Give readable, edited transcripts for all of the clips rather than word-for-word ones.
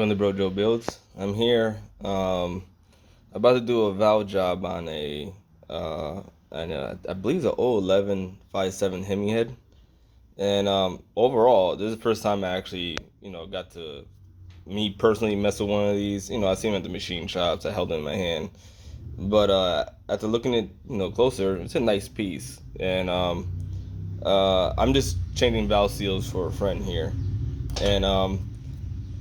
Welcome to Brojo Builds. I'm here, about to do a valve job on I believe it's a 01157 Hemi head. And overall, this is the first time I actually, got to me personally mess with one of these. I seen them at the machine shops. I held them in my hand, but after looking at closer, it's a nice piece. And I'm just changing valve seals for a friend here, and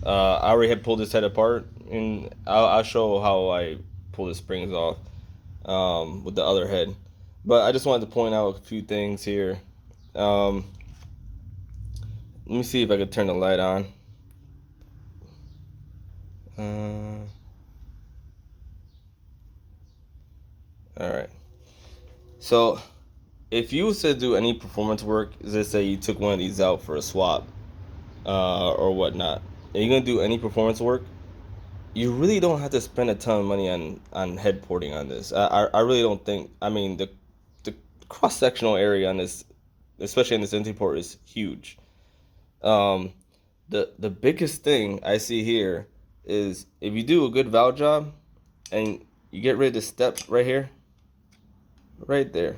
I already had pulled this head apart, and I'll show how I pull the springs off with the other head. But I just wanted to point out a few things here. Um, Let me see if I can turn the light on. Uh, all right. So if you was to do any performance work, let's say you took one of these out for a swap or whatnot, and you're gonna do any performance work, you really don't have to spend a ton of money on head porting on this. I really don't think. I mean, the cross sectional area on this, especially in this entry port, is huge. Um, the biggest thing I see here is if you do a good valve job and you get rid of the step right here, right there,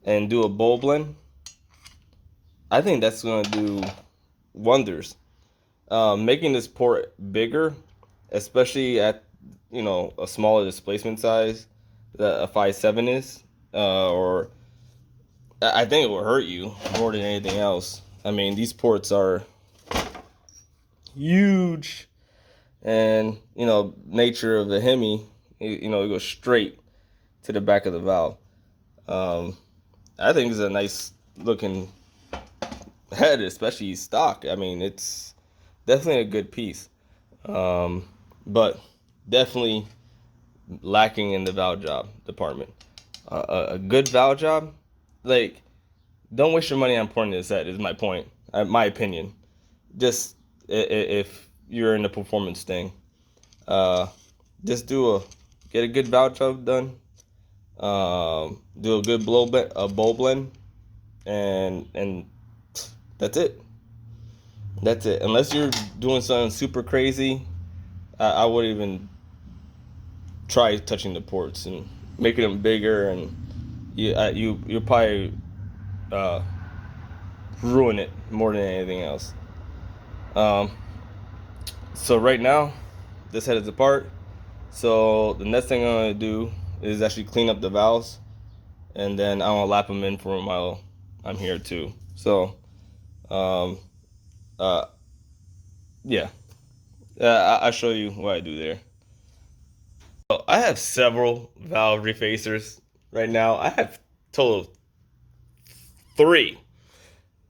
and do a bowl blend, I think that's gonna do wonders. Making this port bigger, especially at a smaller displacement size that a 5.7 is, or I think it will hurt you more than anything else. I mean, these ports are huge, and nature of the Hemi, it goes straight to the back of the valve. Um, I think it's a nice looking head, especially stock. I mean, it's definitely a good piece, but definitely lacking in the valve job department. A good valve job, like, don't waste your money on porting this head. Is my point, my opinion. Just if you're in the performance thing, uh, just get a good valve job done. Do a good bowl blend, and that's it. That's it. Unless you're doing something super crazy, I wouldn't even try touching the ports and making them bigger, and you'll probably uh, ruin it more than anything else. Um, so right now, this head is apart. So the next thing I'm gonna do is actually clean up the valves, and then I'm gonna lap them in for a while I'm here too. So, um, uh, yeah, I'll show you what I do there. So I have several valve refacers right now. I have total three.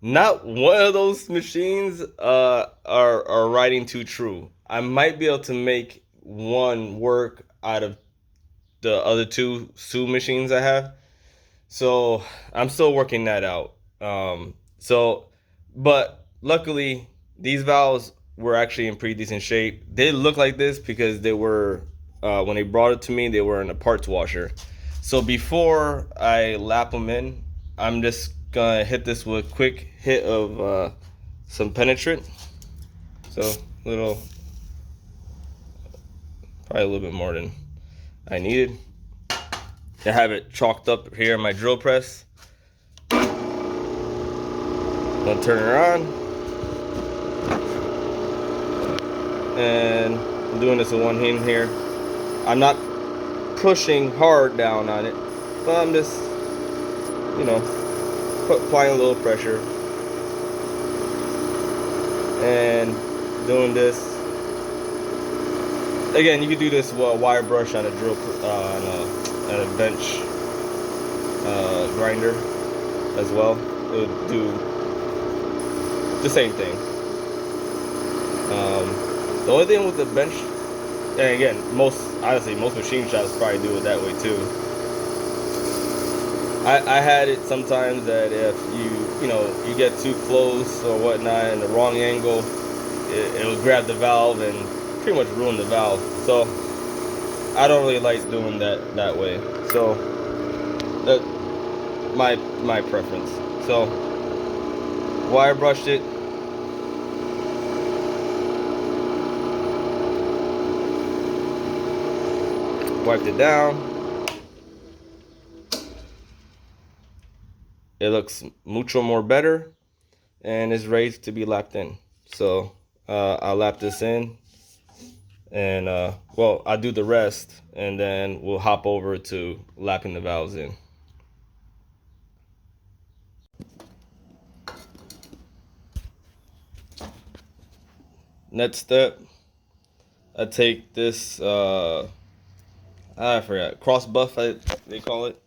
Not one of those machines are riding too true. I might be able to make one work out of the other two Sue machines I have. So I'm still working that out. But luckily these valves were actually in pretty decent shape. They look like this because they were when they brought it to me, they were in a parts washer. So before I lap them in, I'm just gonna hit this with a quick hit of some penetrant. So little, probably a little bit more than I needed. I have it chalked up here in my drill press. I'll turn her on, and I'm doing this with one hand here. I'm not pushing hard down on it, but I'm just, applying a little pressure and doing this. Again, you could do this with a wire brush on a drill, on a bench grinder as well. It would do the same thing. The only thing with the bench, and again, most machine shops probably do it that way too. I had it sometimes that if you get too close or whatnot in the wrong angle, it will grab the valve and pretty much ruin the valve. So I don't really like doing that way. So that my preference. So wire brushed it. wiped it down. It looks mucho more better and is ready to be lapped in. So I'll lap this in, and well, I'll do the rest, and then we'll hop over to lapping the valves in. Next step, I take this I forgot, cross buff they call it,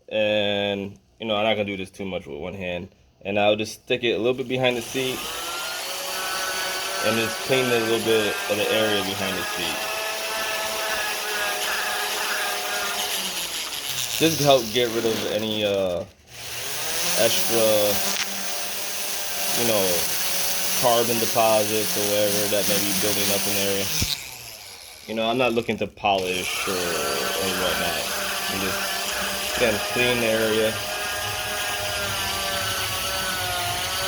and I'm not gonna do this too much with one hand, and I'll just stick it a little bit behind the seat and just clean a little bit of the area behind the seat. Just to help get rid of any extra, carbon deposits or whatever that may be building up in the area. I'm not looking to polish or whatnot. I'm just gonna clean the area,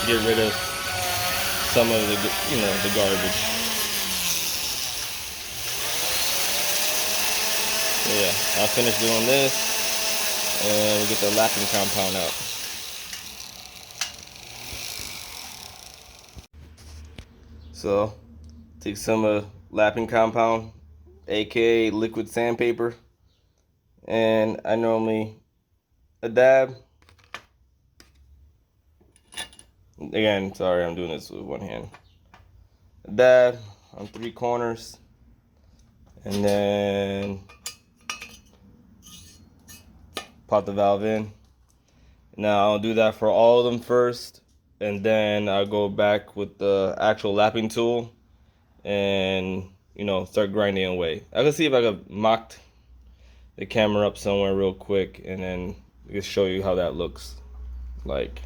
get rid of some of the the garbage. So yeah, I'll finish doing this, and we'll get the lapping compound out. So take some lapping compound, aka liquid sandpaper, and I normally a dab. Again, sorry, I'm doing this with one hand. A dab on 3 corners, and then pop the valve in. Now I'll do that for all of them first, and then I'll go back with the actual lapping tool and start grinding away. I can see if I could mock the camera up somewhere real quick, and then just show you how that looks like.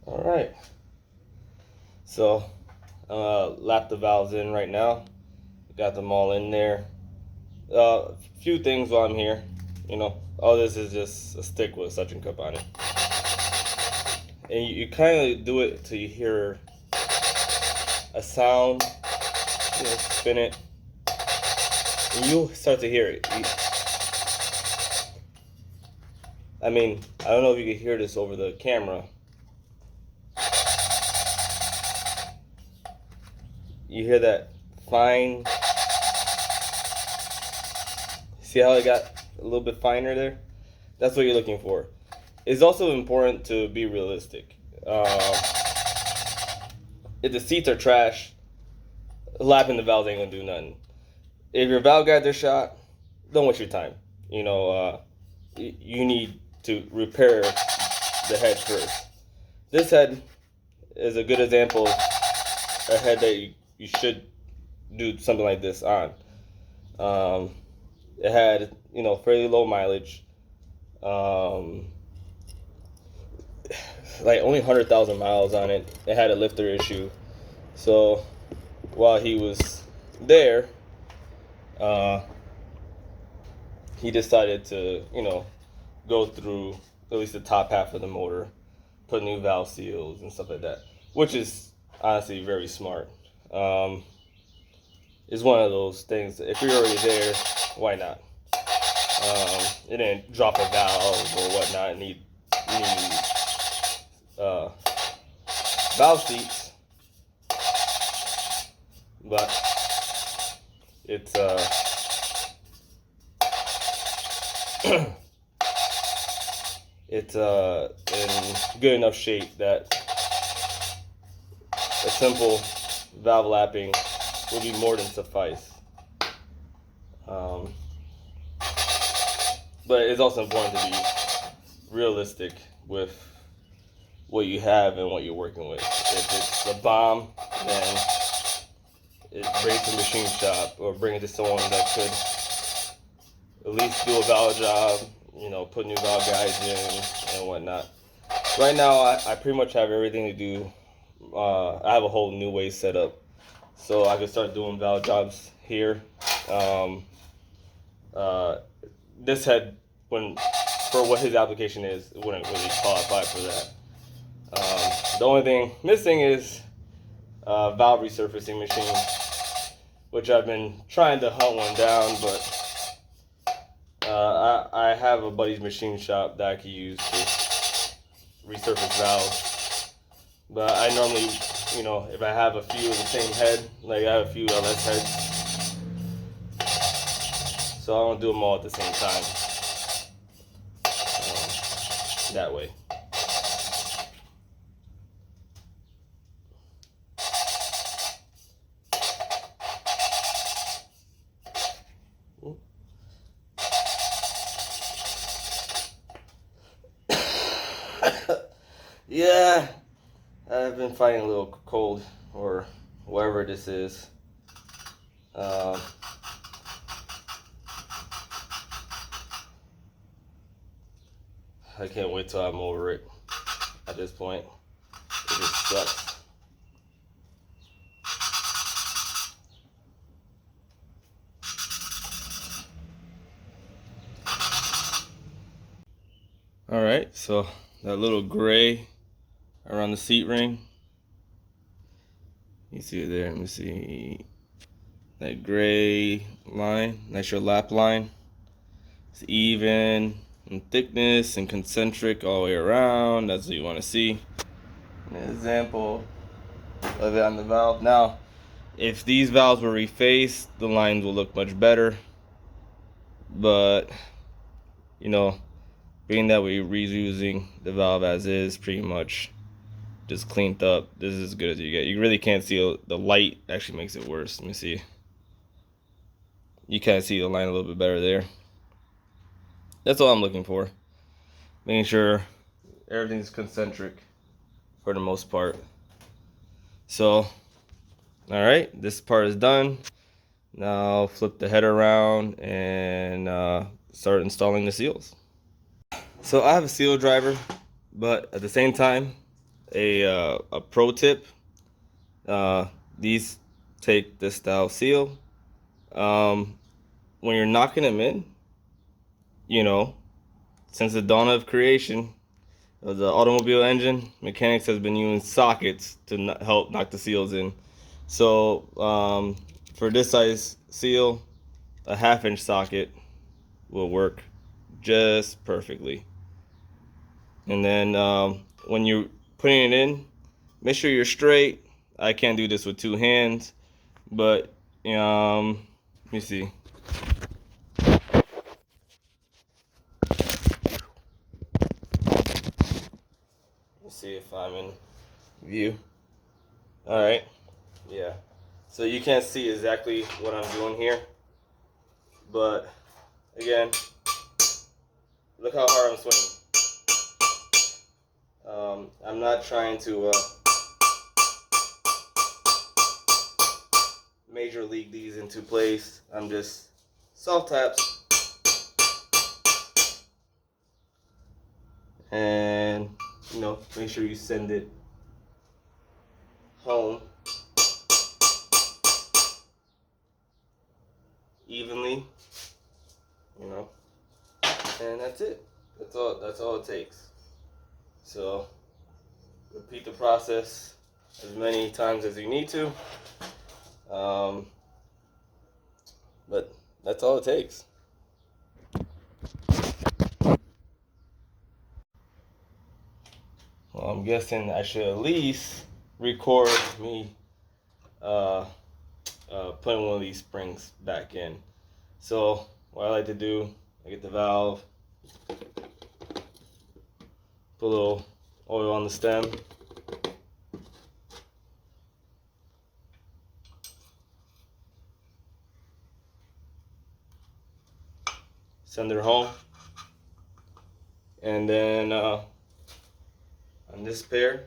All right, so lap the valves in right now. Got them all in there. Few things while I'm here. All this is just a stick with a suction cup on it, and you kind of do it till you hear a sound. Spin it, and you'll start to hear it. I don't know if you can hear this over the camera. You hear that fine? See how it got a little bit finer there? That's what you're looking for. It's also important to be realistic. If the seats are trash, lapping the valves ain't gonna do nothing. If your valve guides are shot, don't waste your time. You need to repair the head first. This head is a good example of a head that you should do something like this on. It had fairly low mileage, like only 100,000 miles on it. It had a lifter issue, so while he was there, he decided to go through at least the top half of the motor, put new valve seals and stuff like that, which is honestly very smart. It's one of those things, if you're already there, why not? It didn't drop a valve or whatnot. It need valve seats, but it's it's in good enough shape that a simple valve lapping will be more than suffice. But it's also important to be realistic with what you have and what you're working with. If it's a bomb, then bring it to the machine shop or bring it to someone that could at least do a valve job, put new valve guides in and whatnot. Right now, I pretty much have everything to do. I have a whole new way set up, so I can start doing valve jobs here. This head, for what his application is, it wouldn't really qualify for that. The only thing missing is valve resurfacing machine, which I've been trying to hunt one down, but I have a buddy's machine shop that I could use to resurface valves. But I normally, if I have a few of the same head, like I have a few LS heads, so I don't do them all at the same time. That way. Yeah, I've been fighting a little cold, or whatever this is. I can't wait till I'm over it. At this point, it just sucks. All right, so that little gray around the seat ring, you see it there. Let me see that gray line. That's your lap line. It's even in thickness and concentric all the way around. That's what you want to see. An example of it on the valve. Now, if these valves were refaced, the lines will look much better. But being that we're reusing the valve as is, pretty much just cleaned up, this is as good as you get. You really can't see the light. Actually makes it worse. Let me see. You kind of see the line a little bit better there. That's all I'm looking for. Making sure everything's concentric for the most part. So, all right, this part is done. Now flip the head around and start installing the seals. So I have a seal driver, but at the same time, a pro tip. These take this style seal. When you're knocking them in, since the dawn of creation of the automobile engine, mechanics has been using sockets to help knock the seals in. So for this size seal, a 1/2-inch socket will work just perfectly. And then when you're putting it in, make sure you're straight. I can't do this with 2 hands, but let me see. Let's see if I'm in view. All right, yeah. So you can't see exactly what I'm doing here, but again, look how hard I'm swinging. I'm not trying to major league these into place. I'm just soft taps and make sure you send it home evenly, and that's it. That's all it takes. So repeat the process as many times as you need to, but that's all it takes. Well, I'm guessing I should at least record me putting one of these springs back in. So what I like to do, I get the valve, put a little oil on the stem, send her home, and then on this pair,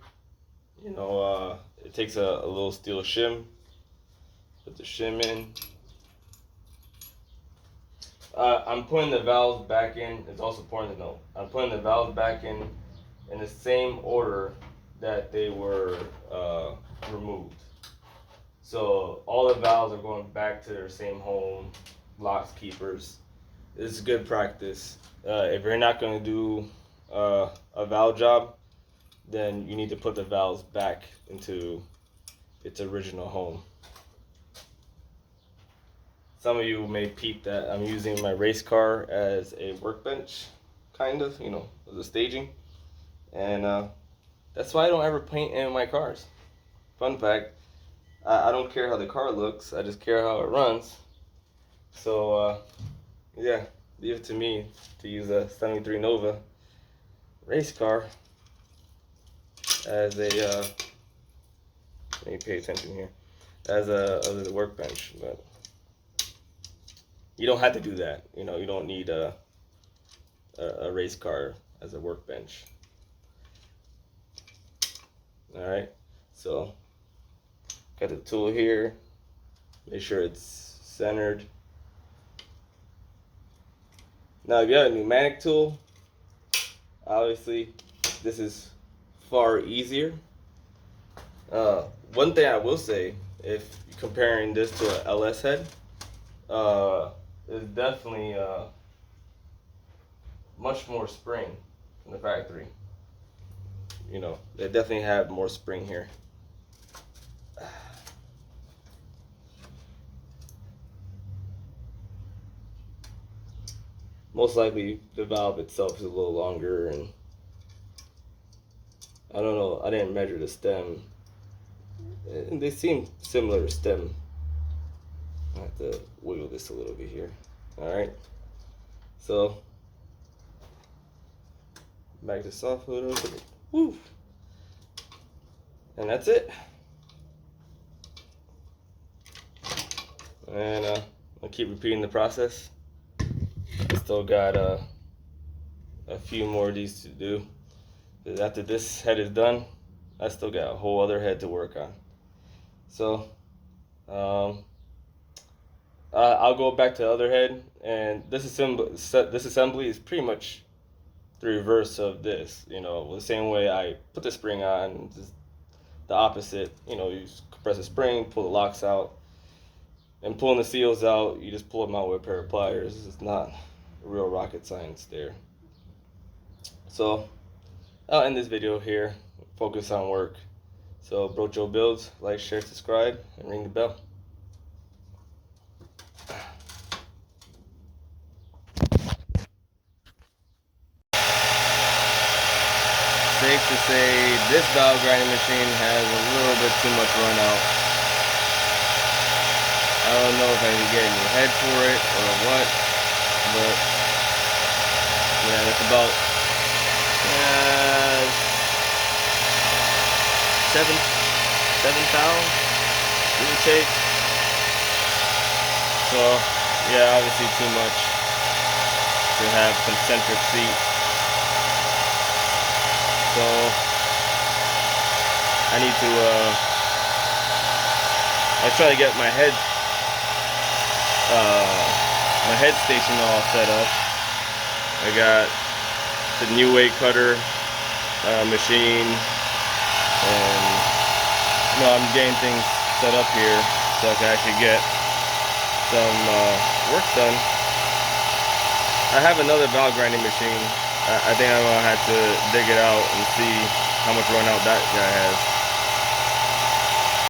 it takes a little steel shim. Put the shim in. I'm putting the valves back in. It's also important to note, I'm putting the valves back in the same order that they were removed. So all the valves are going back to their same home, locks, keepers. It's good practice. If you're not going to do a valve job, then you need to put the valves back into its original home. Some of you may peep that I'm using my race car as a workbench, kind of, you know, as a staging. And that's why I don't ever paint in my cars. Fun fact, I don't care how the car looks, I just care how it runs. So, yeah, leave it to me to use a 73 Nova race car as a, let me pay attention here, as a workbench. But you don't have to do that. You know, you don't need a race car as a workbench. All right, so got the tool here. Make sure it's centered. Now, if you have a pneumatic tool, obviously this is far easier. One thing I will say, if you're comparing this to an LS head, it's definitely much more spring from the factory. You know, they definitely have more spring here. Most likely the valve itself is a little longer, and I don't know, I didn't measure the stem. And they seem similar to stem. I have to wiggle this a little bit here. Alright. So back to soft loader. Woo. And that's it. And I'll keep repeating the process. I still got a few more of these to do. After this head is done, I still got a whole other head to work on. So I'll go back to the other head, and this assembly is pretty much the reverse of this. You know, the same way I put the spring on, just the opposite. You know, you compress the spring, pull the locks out, and pulling the seals out, you just pull them out with a pair of pliers. It's not real rocket science there. So I'll end this video here. Focus on work. So Brocho Builds, like, share, subscribe, and ring the bell. Safe to say this valve grinding machine has a little bit too much run out. I don't know if I can get a new head for it or what, but yeah, that's about 7 thou, give or take. So yeah, obviously too much to have concentric seats. So I need to I try to get my head station all set up. I got the new weight cutter machine, and you know, I'm getting things set up here so I can actually get some work done. I have another valve grinding machine. I think I'm gonna have to dig it out and see how much run out that guy has.